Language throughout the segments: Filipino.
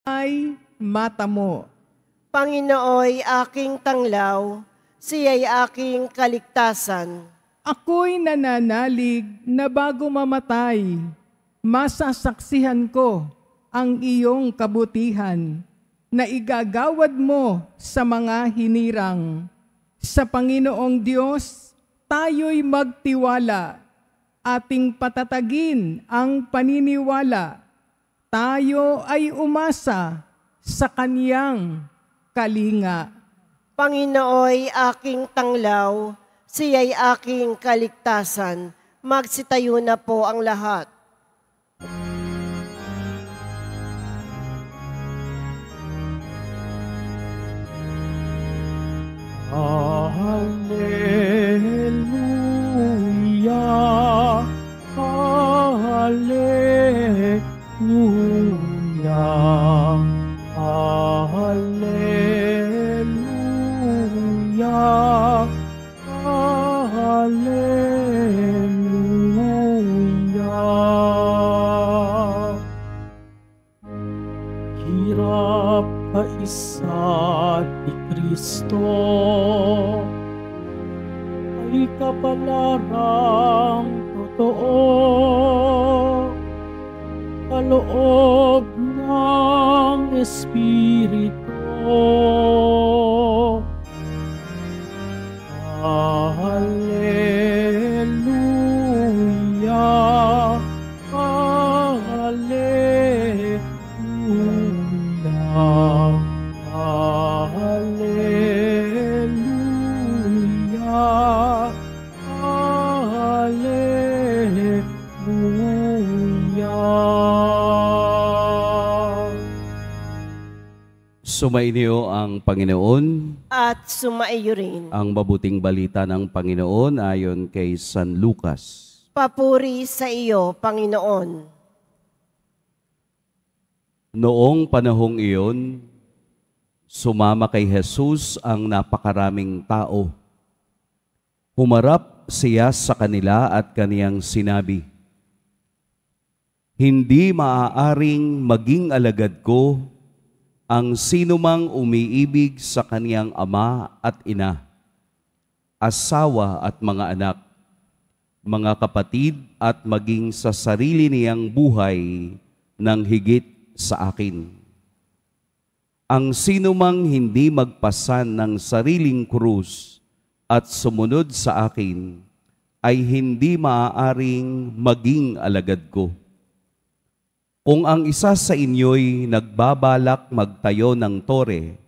ay mata mo. Panginooy aking tanglaw, siya'y aking kaligtasan. Ako'y nananalig na bago mamatay, masasaksihan ko ang iyong kabutihan na igagawad mo sa mga hinirang. Sa Panginoong Diyos, tayo'y magtiwala, ating patatagin ang paniniwala. Tayo ay umasa sa Kaniyang kalinga. Panginooy aking tanglaw, siya'y aking kaligtasan. Magsitayo na po ang lahat. Hallelujah, Hallelujah, Hallelujah, Hallelujah. Hirap kaisa ni Kristo ay kapalaran totoo, kaloob ng Espiritu. Hallelujah, Hallelujah, Hallelujah, Hallelujah. Sumainyo ang Panginoon. At sumaiyo rin. Ang mabuting balita ng Panginoon ayon kay San Lucas. Papuri sa iyo, Panginoon. Noong panahong iyon, sumama kay Jesus ang napakaraming tao. Humarap siya sa kanila at kaniyang sinabi, "Hindi maaaring maging alagad ko ang sinumang umiibig sa kaniyang ama at ina, asawa at mga anak, mga kapatid at maging sa sarili niyang buhay ng higit sa akin. Ang sinumang hindi magpasan ng sariling krus at sumunod sa akin ay hindi maaaring maging alagad ko. Kung ang isa sa inyo'y nagbabalak magtayo ng tore,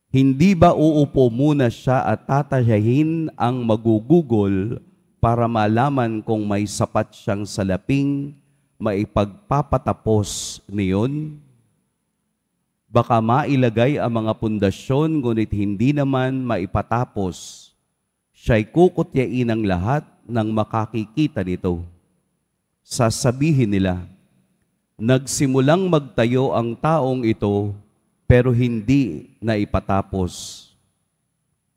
hindi ba uupo muna siya at tatayahin ang magugugol para malaman kung may sapat siyang salaping maipagpapatapos niyon? Baka mailagay ang mga pundasyon ngunit hindi naman maipatapos. Siya'y kukutyain ang lahat ng makakikita nito. Sasabihin nila, nagsimulang magtayo ang taong ito, pero hindi na ipatapos.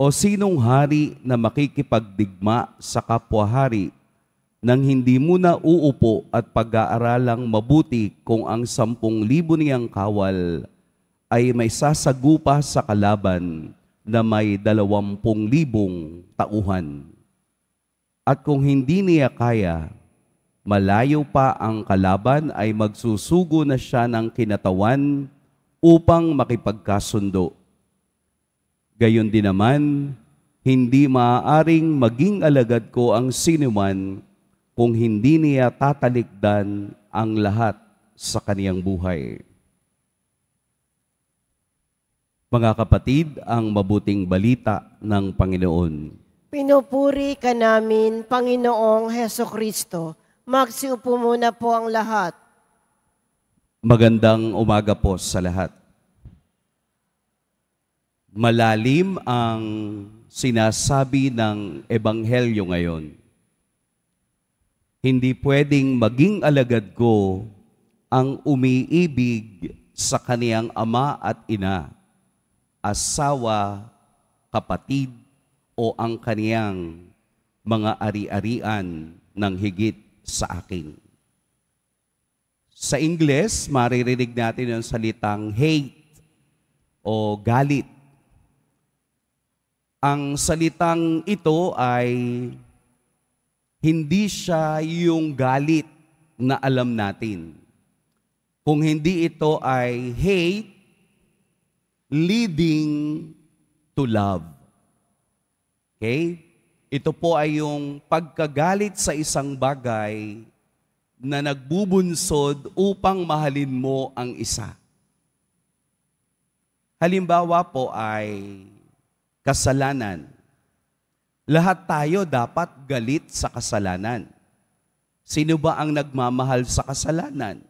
O sinong hari na makikipagdigma sa kapwa-hari nang hindi muna uupo at pag-aaralang mabuti kung ang 10,000 niyang kawal ay may sasagupa sa kalaban na may 20,000 tauhan? At kung hindi niya kaya, malayo pa ang kalaban ay magsusugo na siya ng kinatawan upang makipagkasundo. Gayon din naman, hindi maaaring maging alagad ko ang sinuman kung hindi niya tatalikdan ang lahat sa kaniyang buhay." Mga kapatid, ang mabuting balita ng Panginoon. Pinupuri ka namin, Panginoong Hesukristo. Magsiupo muna po ang lahat. Magandang umaga po sa lahat. Malalim ang sinasabi ng Ebanghelyo ngayon. Hindi pwedeng maging alagad ko ang umiibig sa kaniyang ama at ina, asawa, kapatid, o ang kaniyang mga ari-arian ng higit sa akin. Sa Ingles, maririnig natin yung salitang hate o galit. Ang salitang ito ay hindi siya yung galit na alam natin. Kung hindi ito ay hate leading to love. Okay? Ito po ay yung pagkagalit sa isang bagay na nagbubunsod upang mahalin mo ang isa. Halimbawa po ay kasalanan. Lahat tayo dapat galit sa kasalanan. Sino ba ang nagmamahal sa kasalanan?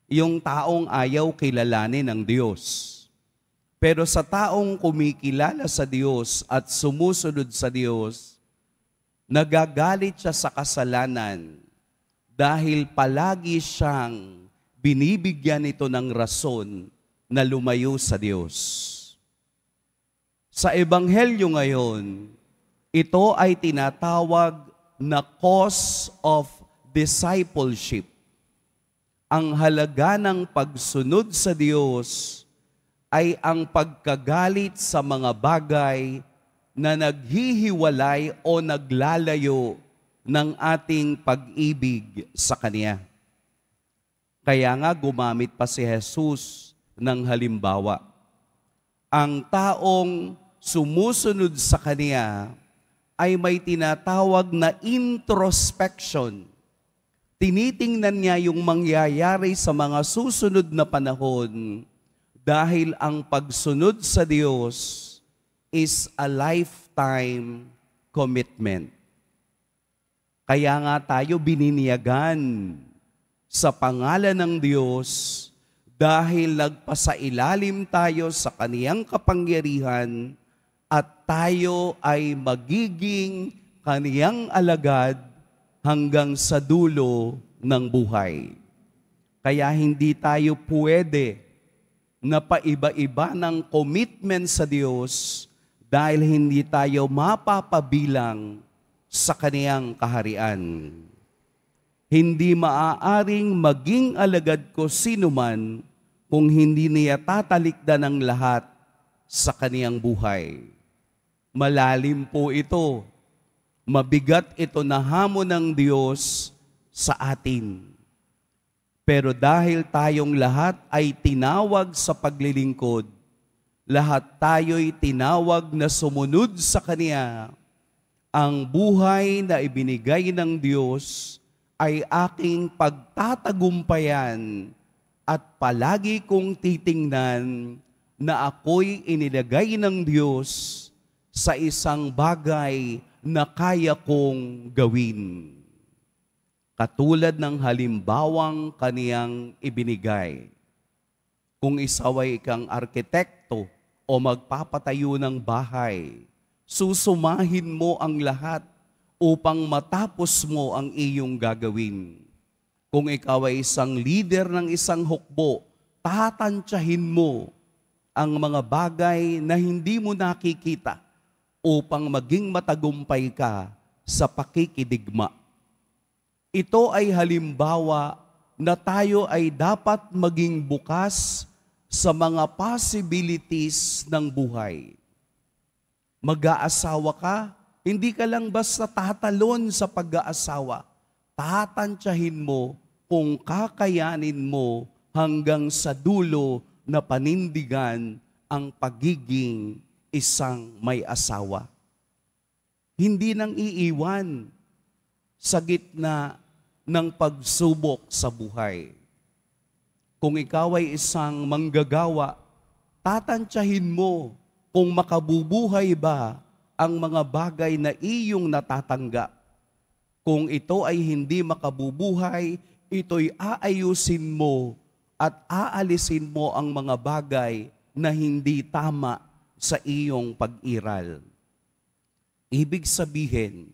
Yung taong ayaw kilalanin ng Diyos. Pero sa taong kumikilala sa Diyos at sumusunod sa Diyos, nagagalit siya sa kasalanan dahil palagi siyang binibigyan ito ng rason na lumayo sa Diyos. Sa Ebanghelyo ngayon, ito ay tinatawag na cause of discipleship. Ang halaga ng pagsunod sa Diyos ay ang pagkagalit sa mga bagay na naghihiwalay o naglalayo ng ating pag-ibig sa Kanya. Kaya nga gumamit pa si Jesus ng halimbawa. Ang taong sumusunod sa Kanya ay may tinatawag na introspection. Tinitingnan niya yung mangyayari sa mga susunod na panahon dahil ang pagsunod sa Diyos is a lifetime commitment. Kaya nga tayo bininiyagan sa pangalan ng Diyos dahil nagpasailalim tayo sa Kaniyang kapangyarihan at tayo ay magiging Kaniyang alagad hanggang sa dulo ng buhay. Kaya hindi tayo pwede na paiba-iba ng commitment sa Diyos dahil hindi tayo mapapabilang sa Kaniyang kaharian. Hindi maaaring maging alagad ko sinuman kung hindi niya tatalikdan ang lahat sa Kaniyang buhay. Malalim po ito. Mabigat ito na hamon ng Diyos sa atin. Pero dahil tayong lahat ay tinawag sa paglilingkod, lahat tayo'y tinawag na sumunod sa Kaniya, ang buhay na ibinigay ng Diyos ay aking pagtatagumpayan at palagi kong titingnan na ako'y inilagay ng Diyos sa isang bagay na kaya kong gawin. Katulad ng halimbawang Kaniyang ibinigay. Kung isaw ay ikang arkitekto o magpapatayo ng bahay, susumahin mo ang lahat upang matapos mo ang iyong gagawin. Kung ikaw ay isang leader ng isang hukbo, tatantyahin mo ang mga bagay na hindi mo nakikita upang maging matagumpay ka sa pakikidigma. Ito ay halimbawa na tayo ay dapat maging bukas sa mga possibilities ng buhay. Mag-aasawa ka, hindi ka lang basta tatalon sa pag-aasawa. Tatantyahin mo kung kakayanin mo hanggang sa dulo na panindigan ang pagiging isang may asawa. Hindi nang iiwan sa gitna ng pagsubok sa buhay. Kung ikaw ay isang manggagawa, tatantyahin mo kung makabubuhay ba ang mga bagay na iyong natatanggap. Kung ito ay hindi makabubuhay, ito'y aayusin mo at aalisin mo ang mga bagay na hindi tama sa iyong pag-iral. Ibig sabihin,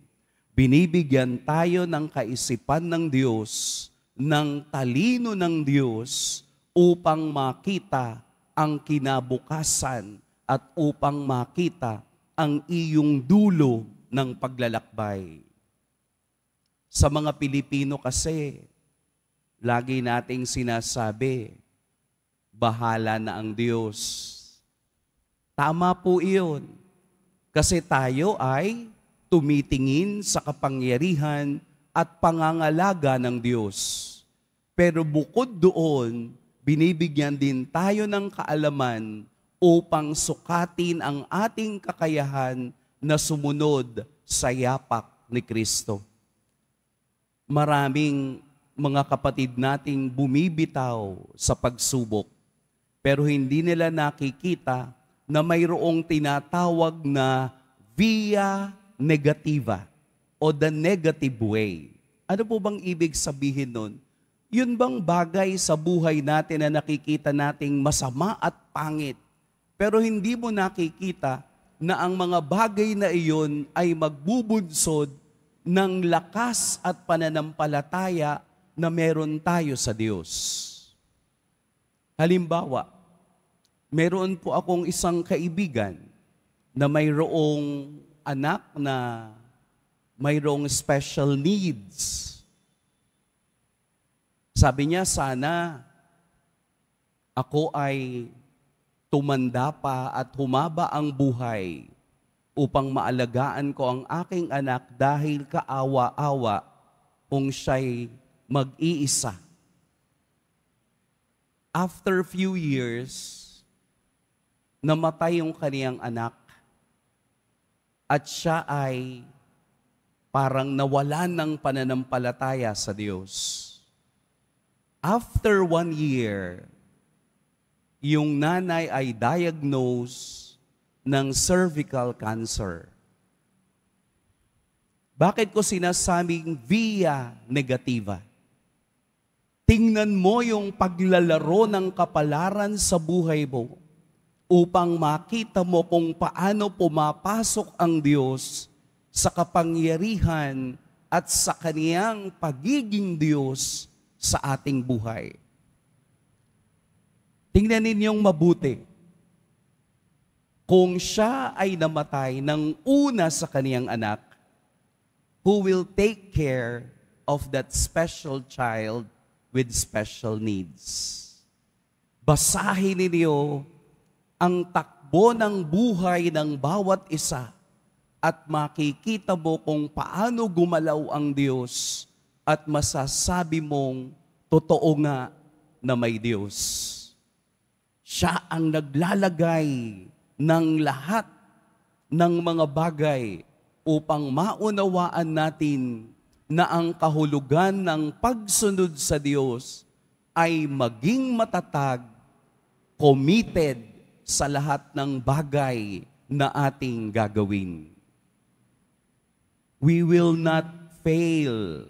binibigyan tayo ng kaisipan ng Diyos, ng talino ng Diyos upang makita ang kinabukasan at upang makita ang iyong dulo ng paglalakbay. Sa mga Pilipino kasi, lagi nating sinasabi, bahala na ang Diyos. Tama po iyon. Kasi tayo ay tumitingin sa kapangyarihan at pangangalaga ng Diyos. Pero bukod doon, binibigyan din tayo ng kaalaman upang sukatin ang ating kakayahan na sumunod sa yapak ni Kristo. Maraming mga kapatid nating bumibitaw sa pagsubok, pero hindi nila nakikita na mayroong tinatawag na via negativa o the negative way. Ano po bang ibig sabihin nun? Yun bang bagay sa buhay natin na nakikita nating masama at pangit, pero hindi mo nakikita na ang mga bagay na iyon ay magbubunsod ng lakas at pananampalataya na meron tayo sa Diyos. Halimbawa, meron po akong isang kaibigan na mayroong anak na mayroong special needs. Sabi niya, sana ako ay tumanda pa at humaba ang buhay upang maalagaan ko ang aking anak dahil kaawa-awa kung siya'y mag-iisa. After few years, namatay yung kaniyang anak at siya ay parang nawalan ng pananampalataya sa Diyos. After 1 year, yung nanay ay diagnosed ng cervical cancer. Bakit ko sinasabing via negativa? Tingnan mo yung paglalaro ng kapalaran sa buhay mo upang makita mo kung paano pumapasok ang Diyos sa kapangyarihan at sa kaniyang pagiging Diyos sa ating buhay. Tingnan ninyong mabuti. Kung siya ay namatay ng una sa kaniyang anak, who will take care of that special child with special needs? Basahin ninyo ang takbo ng buhay ng bawat isa at makikita mo kung paano gumalaw ang Diyos at masasabi mong totoo nga na may Diyos. Siya ang naglalagay ng lahat ng mga bagay upang maunawaan natin na ang kahulugan ng pagsunod sa Diyos ay maging matatag, committed sa lahat ng bagay na ating gagawin. We will not fail.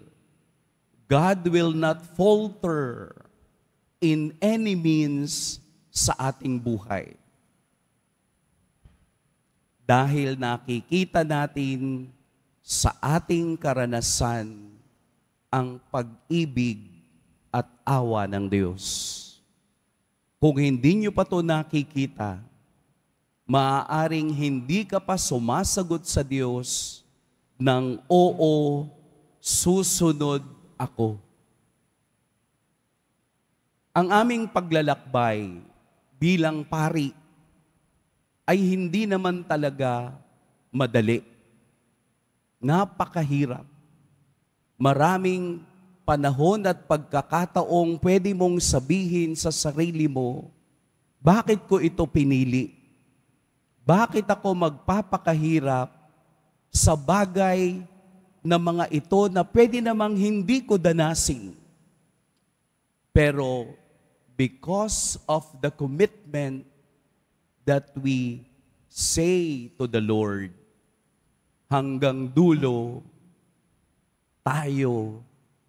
God will not falter in any means sa ating buhay. Dahil nakikita natin sa ating karanasan ang pag-ibig at awa ng Diyos. Kung hindi nyo pa ito nakikita, maaaring hindi ka pa sumasagot sa Diyos ng oo, susunod ako. Ang aming paglalakbay bilang pari ay hindi naman talaga madali. Napakahirap. Maraming panahon at pagkakataong pwede mong sabihin sa sarili mo, bakit ko ito pinili? Bakit ako magpapakahirap sa bagay na mga ito na pwede namang hindi ko danasin? Pero because of the commitment that we say to the Lord, hanggang dulo, tayo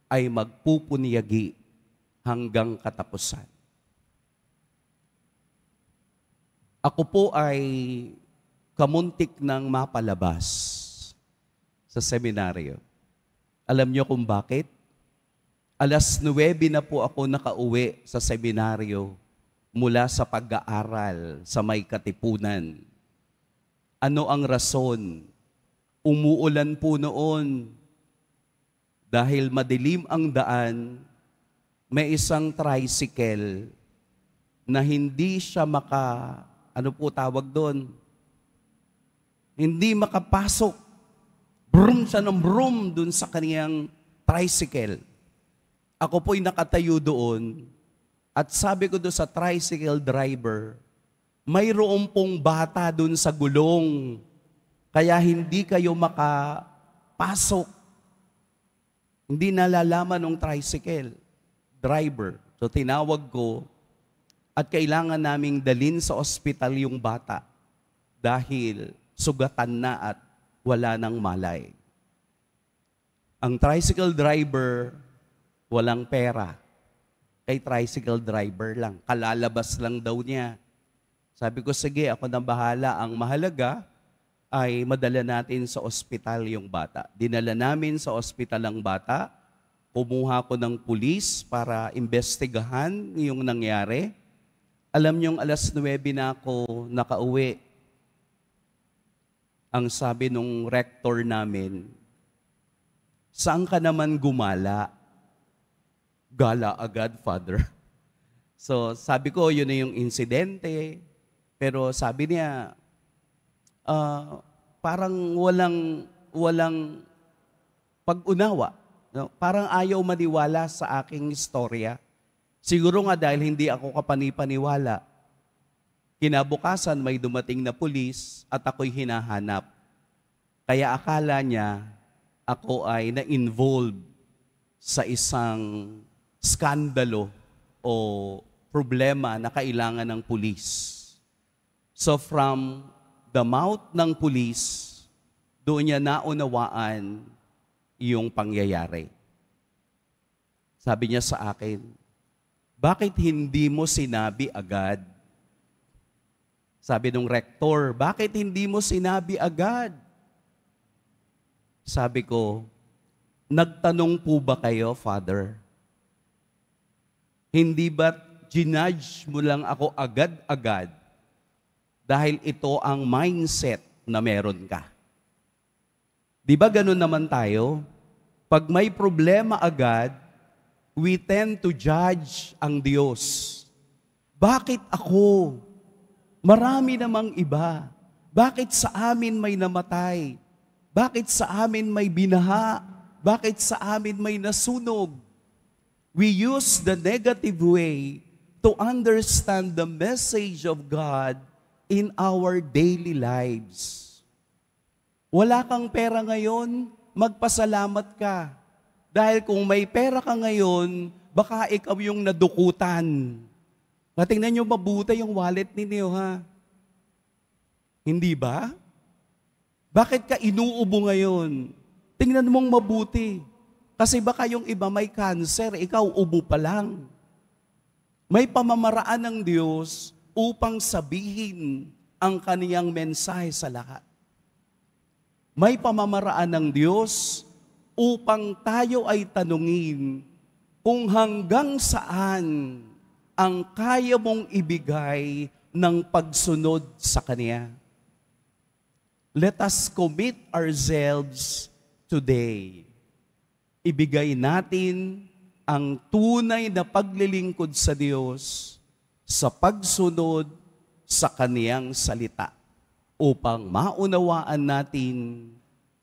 ay magpupunyagi hanggang katapusan. Ako po ay kamuntik ng mapalabas sa seminaryo. Alam niyo kung bakit? 9:00 na po ako nakauwi sa seminaryo mula sa pag-aaral sa may Katipunan. Ano ang rason? Umuulan po noon. Dahil madilim ang daan, may isang tricycle na hindi siya ano po tawag doon? Hindi makapasok. Brum siya ng brum doon sa kaniyang tricycle. Ako po'y nakatayo doon at sabi ko doon sa tricycle driver, mayroon pong bata doon sa gulong, kaya hindi kayo makapasok. Hindi nalalaman ng tricycle driver. So tinawag ko at kailangan naming dalhin sa ospital yung bata dahil sugatan na at wala nang malay. Ang tricycle driver, walang pera. Kay tricycle driver lang. Kalalabas lang daw niya. Sabi ko, sige, ako nang bahala. Ang mahalaga ay madala natin sa ospital yung bata. Dinala namin sa ospital ang bata. Kumuha ko ng pulis para investigahan yung nangyari. Alam niyong alas 9 na ako nakauwi. Ang sabi nung rector namin, saan ka naman gumala? Gala agad, Father. So sabi ko, yun na yung insidente. Pero sabi niya, parang walang pag-unawa. No? Parang ayaw maniwala sa aking istorya. Siguro nga dahil hindi ako kapanipaniwala. Kinabukasan may dumating na pulis at ako'y hinahanap. Kaya akala niya ako ay na-involve sa isang skandalo o problema na kailangan ng pulis. So from the mouth ng pulis, doon niya naunawaan yung pangyayari. Sabi niya sa akin, bakit hindi mo sinabi agad? Sabi nung rector, bakit hindi mo sinabi agad? Sabi ko, nagtanong po ba kayo, Father? Hindi ba ginudge mo lang ako agad-agad dahil ito ang mindset na meron ka? Di ba ganun naman tayo? Pag may problema agad, we tend to judge ang Diyos. Bakit ako? Marami namang iba. Bakit sa amin may namatay? Bakit sa amin may binaha? Bakit sa amin may nasunog? We use the negative way to understand the message of God in our daily lives. Wala kang pera ngayon, magpasalamat ka. Dahil kung may pera ka ngayon, baka ikaw yung nadukutan. Tingnan nyo mabuti yung wallet ninyo, ha? Hindi ba? Bakit ka inuubo ngayon? Tingnan mong mabuti. Kasi baka yung iba may cancer, ikaw ubo pa lang. May pamamaraan ng Diyos upang sabihin ang kaniyang mensahe sa lahat. May pamamaraan ng Diyos upang tayo ay tanungin kung hanggang saan ang kaya mong ibigay ng pagsunod sa Kanya. Let us commit ourselves today. Ibigay natin ang tunay na paglilingkod sa Diyos sa pagsunod sa Kaniyang salita upang maunawaan natin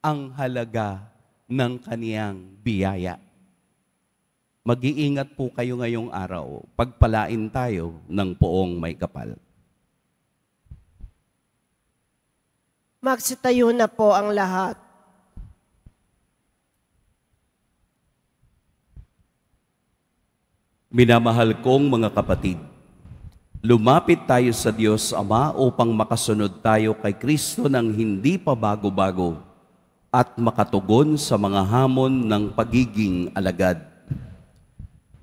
ang halaga ng Kaniyang biyaya. Mag-iingat po kayo ngayong araw. Pagpalain tayo ng poong may kapal. Magsitayo na po ang lahat. Minamahal kong mga kapatid, lumapit tayo sa Diyos Ama upang makasunod tayo kay Kristo ng hindi pa bago-bago at makatugon sa mga hamon ng pagiging alagad.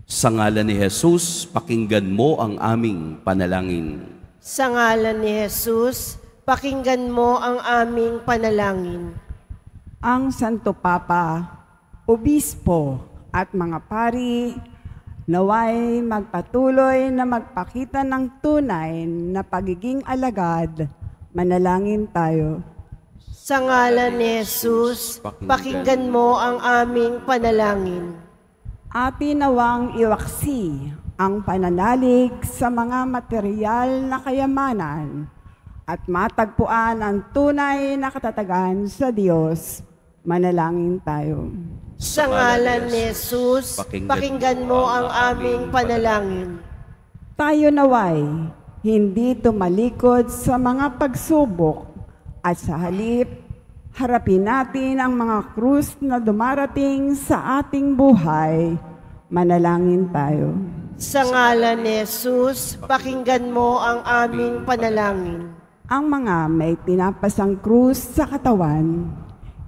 Sa ngalan ni Jesus, pakinggan mo ang aming panalangin. Sa ngalan ni Jesus, pakinggan mo ang aming panalangin. Ang Santo Papa, Obispo at mga pari, naway magpatuloy na magpakita ng tunay na pagiging alagad. Manalangin tayo. Sa ngalan ni Jesus, pakinggan mo ang aming panalangin. Atin nawang iwaksi ang pananalig sa mga material na kayamanan at matagpuan ang tunay na katatagan sa Diyos. Manalangin tayo. Sa ngalan ni Jesus, pakinggan mo ang aming panalangin. Tayo naway hindi tumalikod sa mga pagsubok at sa halip, harapin natin ang mga krus na dumarating sa ating buhay. Manalangin tayo. Sa ngalan ni Jesus, pakinggan mo ang aming panalangin. Ang mga may pinapasang krus sa katawan,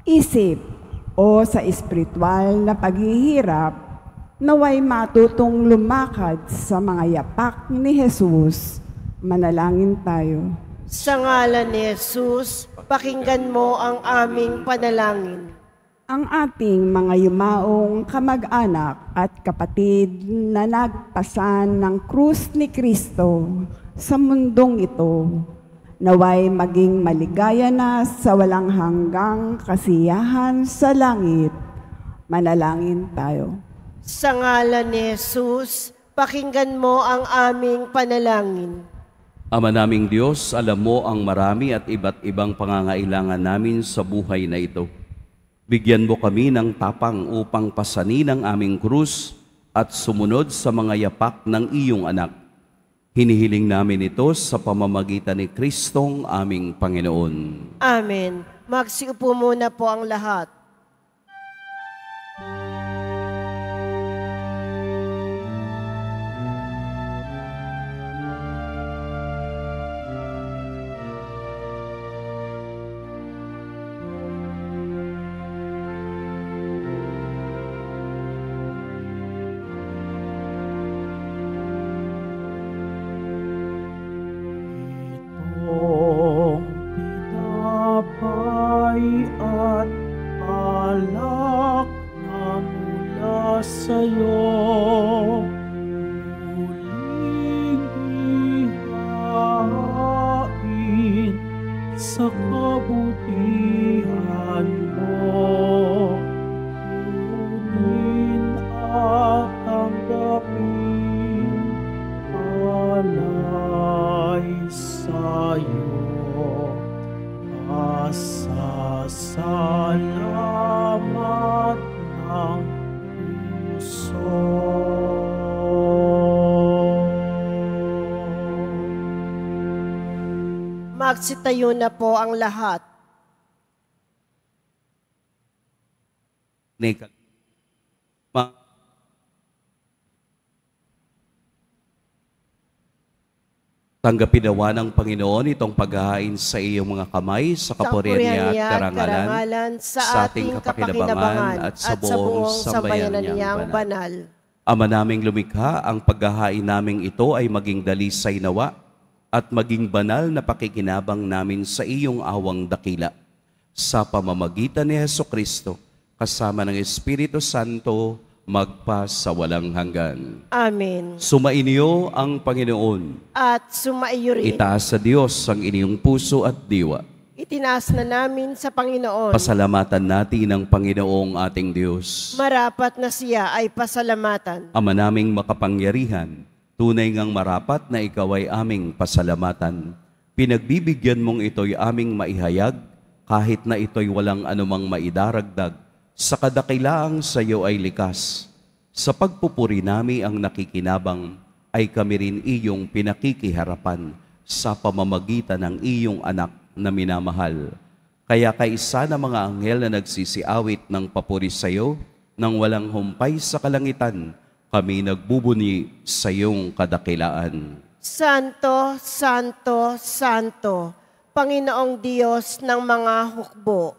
isip o sa espiritual na paghihirap, naway matutong lumakad sa mga yapak ni Jesus. Manalangin tayo. Sa ngalan ni Jesus, pakinggan mo ang aming panalangin. Ang ating mga yumaong kamag-anak at kapatid na nagpasan ng krus ni Kristo sa mundong ito, naway maging maligaya na sa walang hanggang kasiyahan sa langit. Manalangin tayo. Sa ngalan ni Jesus, pakinggan mo ang aming panalangin. Ama naming Diyos, alam mo ang marami at iba't ibang pangangailangan namin sa buhay na ito. Bigyan mo kami ng tapang upang pasanin ang aming krus at sumunod sa mga yapak ng iyong anak. Hinihiling namin ito sa pamamagitan ni Kristong aming Panginoon. Amen. Magsiupo muna po ang lahat. Itong tinapay at alak na mula sa'yo, muling ihain sa kabutihan mo. Kunin at tanggapin alay sa'yo, pasasalamat ng puso. Magsitayo na po ang lahat. Tanggapin nawa ng Panginoon itong paghahain sa iyong mga kamay sa kapurihan niya at karangalan sa ating kapakinabangan at sa buong sambayanan niyang banal. Ama naming lumikha, ang paghahain naming ito ay maging dalisay nawa at maging banal na pakikinabang namin sa iyong awang dakila. Sa pamamagitan ni Hesukristo, kasama ng Espiritu Santo, magpa sa walang hanggan. Amen. Sumainyo ang Panginoon. At sumaiyo rin. Itaas sa Diyos ang inyong puso at diwa. Itinaas na namin sa Panginoon. Pasalamatan natin ang Panginoong ating Diyos. Marapat na siya ay pasalamatan. Ama naming makapangyarihan, tunay ngang marapat na ikaw ay aming pasalamatan. Pinagbibigyan mong ito'y aming maihayag, kahit na ito'y walang anumang maidaragdag. Sa kadakilaang sa iyo ay likas. Sa pagpupuri nami ang nakikinabang, ay kami rin iyong pinakikiharapan sa pamamagitan ng iyong anak na minamahal. Kaya kaisa na mga anghel na nagsisiawit ng papuri sa iyo, nang walang humpay sa kalangitan, kami nagbubuni sa iyong kadakilaan. Santo, Santo, Santo, Panginoong Diyos ng mga hukbo,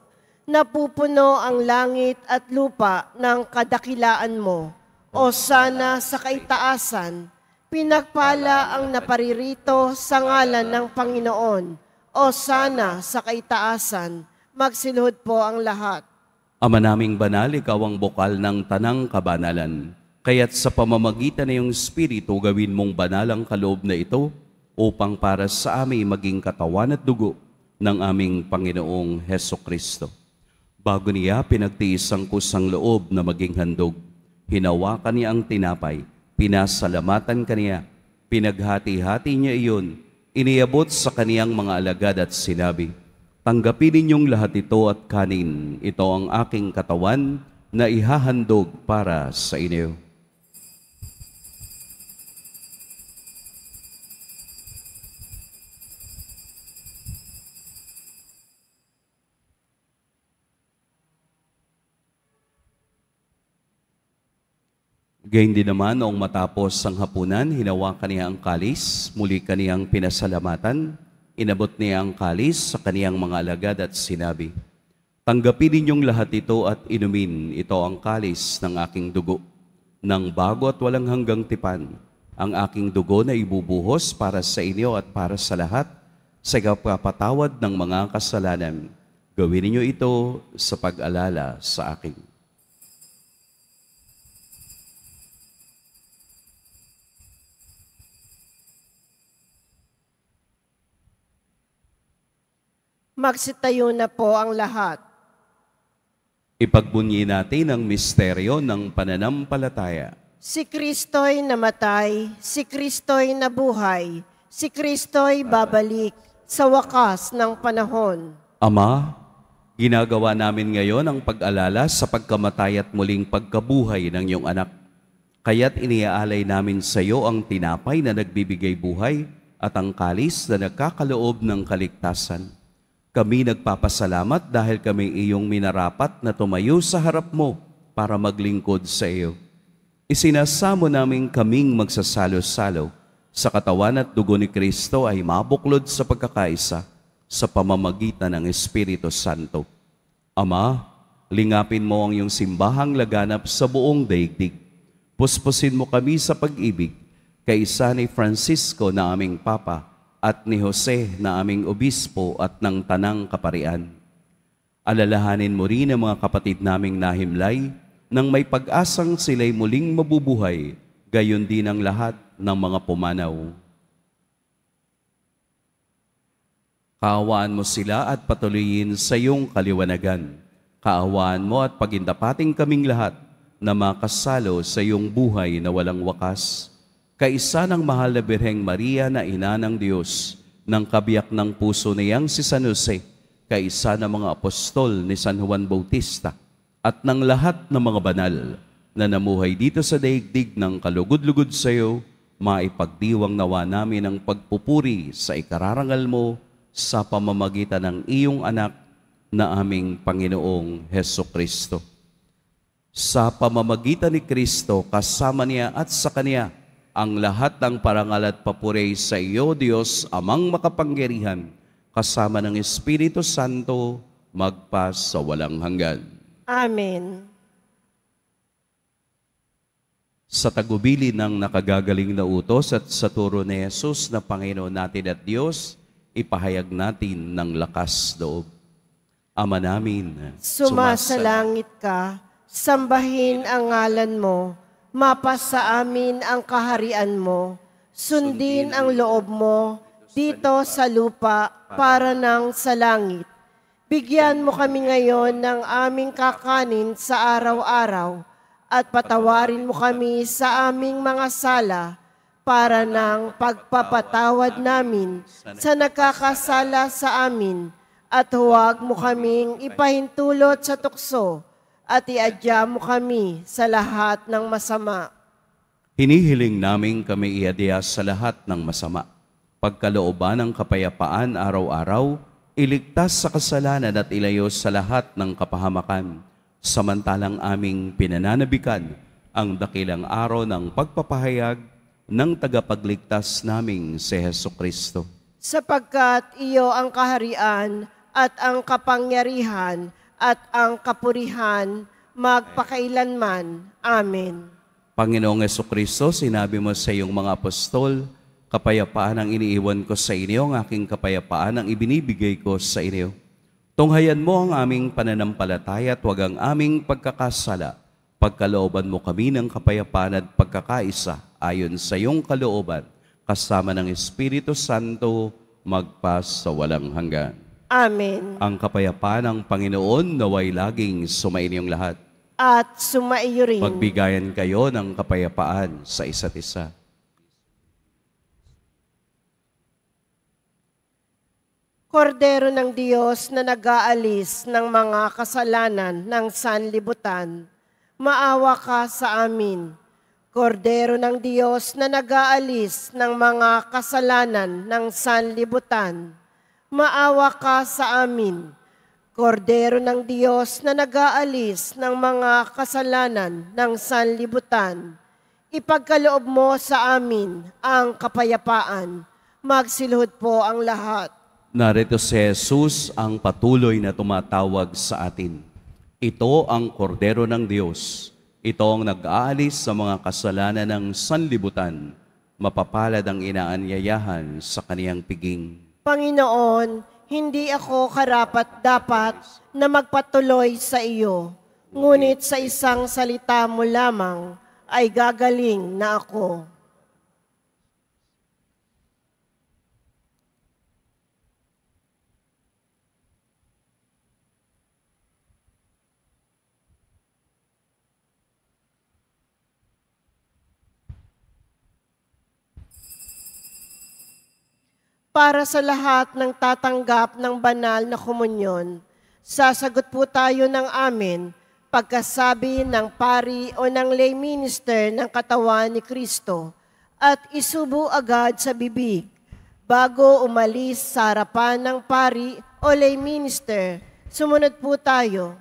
napupuno ang langit at lupa ng kadakilaan mo. O sana sa kaitaasan, pinagpala ang naparirito sa ngalan ng Panginoon. O sana sa kaitaasan, magsiluhod po ang lahat. Ama naming banal, ikaw ang bukal ng tanang kabanalan. Kaya't sa pamamagitan ng iyong Espiritu, gawin mong banal ang kaloob na ito upang para sa amin maging katawan at dugo ng aming Panginoong Hesukristo. Bago niya pinagtiis ang kusang loob na maging handog, hinawakan niya ang tinapay, pinasalamatan kaniya, pinaghati-hati niya iyon, iniabot sa kaniyang mga alagad at sinabi, "Tanggapin ninyong lahat ito at kanin, ito ang aking katawan na ihahandog para sa inyo." Gayun din naman, noong matapos ang hapunan, hinawakan niya ang kalis, muli kaniyang pinasalamatan, inabot niya ang kalis sa kaniyang mga alagad at sinabi, "Tanggapin ninyong lahat ito at inumin, ito ang kalis ng aking dugo, ng bago at walang hanggang tipan, ang aking dugo na ibubuhos para sa inyo at para sa lahat, sa kapatawad ng mga kasalanan. Gawin ninyo ito sa pag-alala sa akin." Magsitayo na po ang lahat. Ipagbunyi natin ang misteryo ng pananampalataya. Si Kristo'y namatay, si Kristo'y nabuhay, si Kristo'y babalik sa wakas ng panahon. Ama, ginagawa namin ngayon ang pag-alala sa pagkamatay at muling pagkabuhay ng iyong anak. Kaya't iniaalay namin sa iyo ang tinapay na nagbibigay buhay at ang kalis na nagkakaloob ng kaligtasan. Kami nagpapasalamat dahil kami iyong minarapat na tumayo sa harap mo para maglingkod sa iyo. Isinasamo namin kaming magsasalo-salo sa katawan at dugo ni Kristo ay mabuklod sa pagkakaisa sa pamamagitan ng Espiritu Santo. Ama, lingapin mo ang iyong simbahang laganap sa buong daigdig. Puspusin mo kami sa pag-ibig, kaisa ni Francisco na aming Papa, at ni Jose na aming obispo at ng Tanang Kaparian. Alalahanin mo rin ang mga kapatid naming nahimlay nang may pag-asang sila'y muling mabubuhay, gayon din ang lahat ng mga pumanaw. Kaawaan mo sila at patuloyin sa iyong kaliwanagan. Kaawaan mo at pagindapating kaming lahat na makasalo sa iyong buhay na walang wakas. Kaisa ng mahal na Birheng Maria na ina ng Diyos, ng kabiyak ng puso niyang si San Jose, kaisa ng mga apostol ni San Juan Bautista, at ng lahat ng mga banal na namuhay dito sa daigdig ng kalugod-lugod sa iyo, maipagdiwang nawa namin ang pagpupuri sa ikararangal mo sa pamamagitan ng iyong anak na aming Panginoong Hesukristo. Sa pamamagitan ni Kristo, kasama niya at sa Kanya, ang lahat ng parangal at papuri sa iyo, Diyos, Amang makapangyarihan, kasama ng Espiritu Santo, magpa sa walang hanggan. Amen. Sa tagubili ng nakagagaling na utos at sa turo ni Jesus na Panginoon natin at Diyos, ipahayag natin ng lakas loob. Ama namin, Sumasalangit ka, sambahin ang ngalan mo, mapasa amin ang kaharian mo, sundin ang loob mo dito sa lupa para nang sa langit. Bigyan mo kami ngayon ng aming kakanin sa araw-araw at patawarin mo kami sa aming mga sala para nang pagpapatawad namin sa nakakasala sa amin at huwag mo kaming ipahintulot sa tukso at iadya mo kami sa lahat ng masama. hinihiling namin kami iadya sa lahat ng masama. Pagkalooban ng kapayapaan araw-araw, iligtas sa kasalanan at ilayo sa lahat ng kapahamakan, samantalang aming pinananabikan ang dakilang araw ng pagpapahayag ng tagapagligtas naming si Hesukristo. Sapagkat iyo ang kaharian at ang kapangyarihan at ang kapurihan magpakailanman. Amen. Panginoong Hesukristo, sinabi mo sa iyong mga apostol, kapayapaan ang iniiwan ko sa inyo, ang aking kapayapaan ang ibinibigay ko sa inyo. Tunghayan mo ang aming pananampalataya at huwag ang aming pagkakasala. Pagkalooban mo kami ng kapayapaan at pagkakaisa ayon sa iyong kalooban, kasama ng Espiritu Santo, magpa sa walang hanggan. Amen. Ang kapayapaan ng Panginoon naway laging sumainyong lahat. at sumaiyo rin. Magbigayan kayo ng kapayapaan sa isa't isa. Kordero ng Diyos na nag-aalis ng mga kasalanan ng sanlibutan, maawa ka sa amin. Kordero ng Diyos na nag-aalis ng mga kasalanan ng sanlibutan, maawa ka sa amin. Kordero ng Diyos na nag-aalis ng mga kasalanan ng sanlibutan, ipagkaloob mo sa amin ang kapayapaan. Magsiluhod po ang lahat. Narito si Jesus ang patuloy na tumatawag sa atin. Ito ang kordero ng Diyos. Ito ang nag-aalis sa mga kasalanan ng sanlibutan. Mapapalad ang inaanyayahan sa kaniyang piging. Panginoon, hindi ako karapat-dapat na magpatuloy sa iyo. Ngunit sa isang salita mo lamang ay gagaling na ako. Para sa lahat ng tatanggap ng banal na komunyon, sasagot po tayo ng amen pagkasabi ng pari o ng lay minister ng katawan ni Kristo at isubo agad sa bibig bago umalis sa harapan ng pari o lay minister. Sumunod po tayo.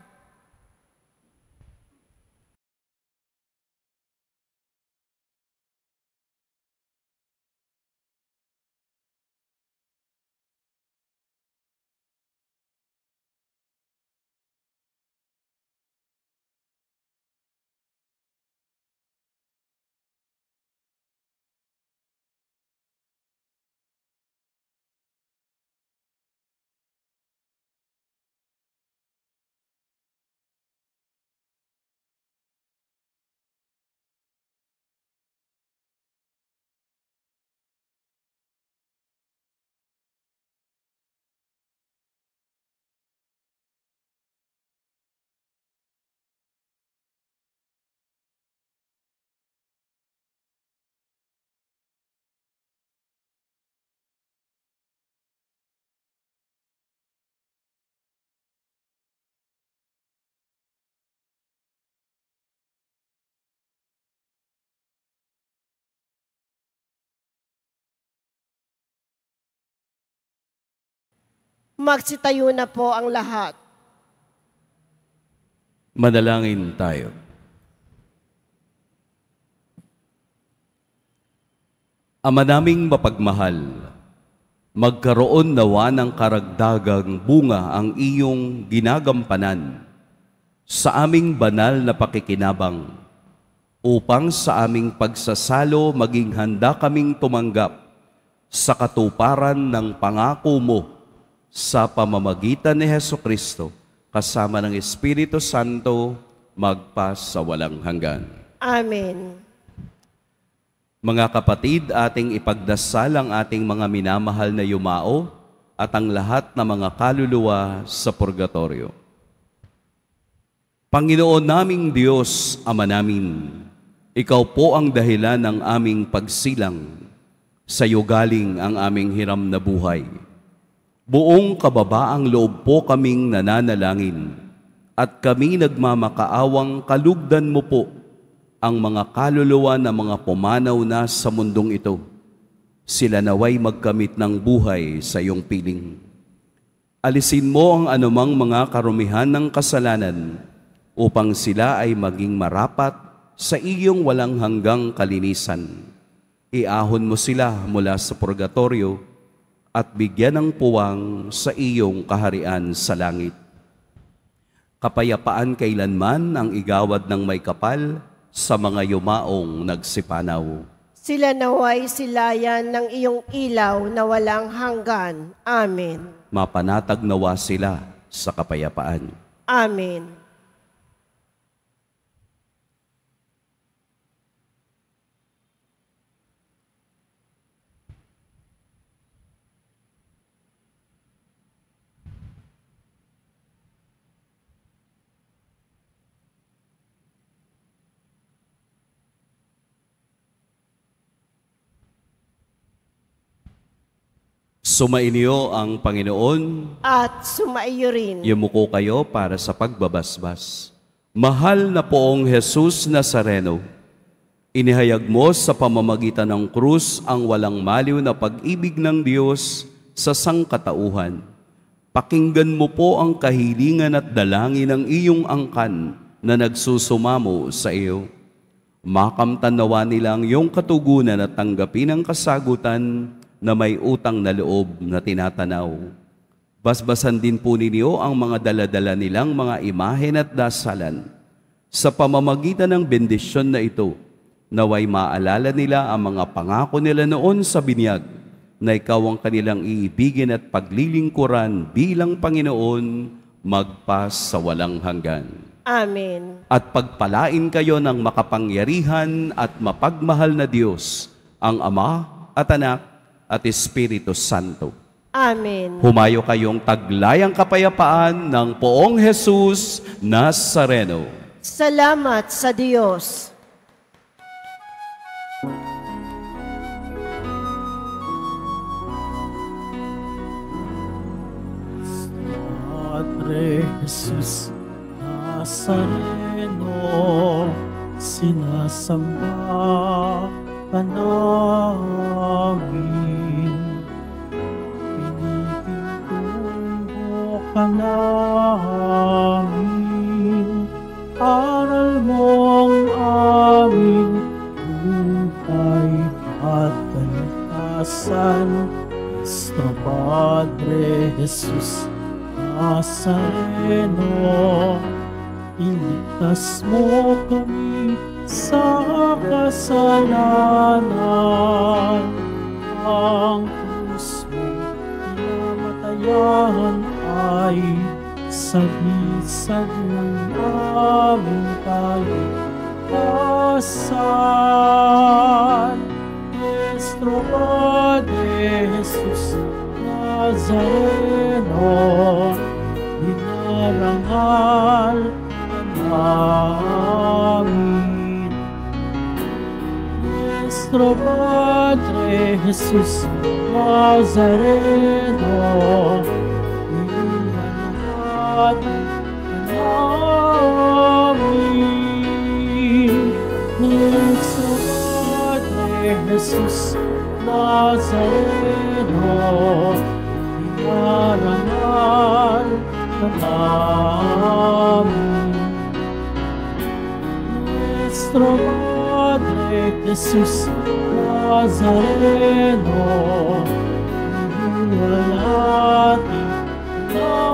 Magsitayo na po ang lahat. Manalangin tayo. Ama naming mapagmahal, magkaroon nawa ng karagdagang bunga ang iyong ginagampanan sa aming banal na pakikinabang upang sa aming pagsasalo maging handa kaming tumanggap sa katuparan ng pangako mo sa pamamagitan ni Hesukristo kasama ng Espiritu Santo magpa sa walang hanggan. Amen. Mga kapatid, ating ipagdasal ang ating mga minamahal na yumao at ang lahat ng mga kaluluwa sa purgatorio. Panginoon naming Diyos, Ama namin, Ikaw po ang dahilan ng aming pagsilang. Sa iyo galing ang aming hiram na buhay. Buong kababaang loob po kaming nananalangin at kami nagmamakaawang kalugdan mo po ang mga kaluluwa na mga pumanaw na sa mundong ito. Sila naway magkamit ng buhay sa iyong piling. Alisin mo ang anumang mga karumihan ng kasalanan upang sila ay maging marapat sa iyong walang hanggang kalinisan. Iahon mo sila mula sa purgatorio at bigyan ng puwang sa iyong kaharian sa langit. Kapayapaan kailanman ang igawad ng may kapal sa mga yumaong nagsipanaw. Sila naway silayan ng iyong ilaw na walang hanggan. Amen. Mapanatag nawa sila sa kapayapaan. Amen. Sumainyo ang Panginoon. At sumaiyo rin. Yumuko kayo para sa pagbabasbas. Mahal na Poong Jesus Nazareno, inihayag mo sa pamamagitan ng krus ang walang maliw na pag-ibig ng Diyos sa sangkatauhan. Pakinggan mo po ang kahilingan at dalangin ng iyong angkan na nagsusumamo sa iyo. Makamtan nawa nilang iyong katugunan at tanggapin ang kasagutan na may utang na loob na tinatanaw. Basbasan din po ninyo ang mga daladala nilang mga imahen at dasalan. Sa pamamagitan ng bendisyon na ito, naway maalala nila ang mga pangako nila noon sa binyag, na ikaw ang kanilang iibigin at paglilingkuran bilang Panginoon magpas sa walang hanggan. Amen. At pagpalain kayo ng makapangyarihan at mapagmahal na Diyos, ang Ama at Anak at Espiritu Santo. Amen. Humayo kayong taglayang kapayapaan ng Poong Jesus Nazareno. Salamat sa Diyos. Padre Jesus Nazareno, sinasamba ka namin. Pinipintuho ka namin. Aral mong aming buhay at kalikasan. Nuestro Padre Jesus Nazareno, iligtas mo kami sa kasalanan. Ang krus mo pinamatayan ay sagisag ng aming kaligtasan. Nuestro Padre Jesus Nazareno, dinarangal namin. Nuestro Padre Jesus Nazareno, dinarangal namin. Nuestro Padre Jesus Nazareno, dinarangal namin. Nuestro Padre Jesus Nazareno, dinarangal namin.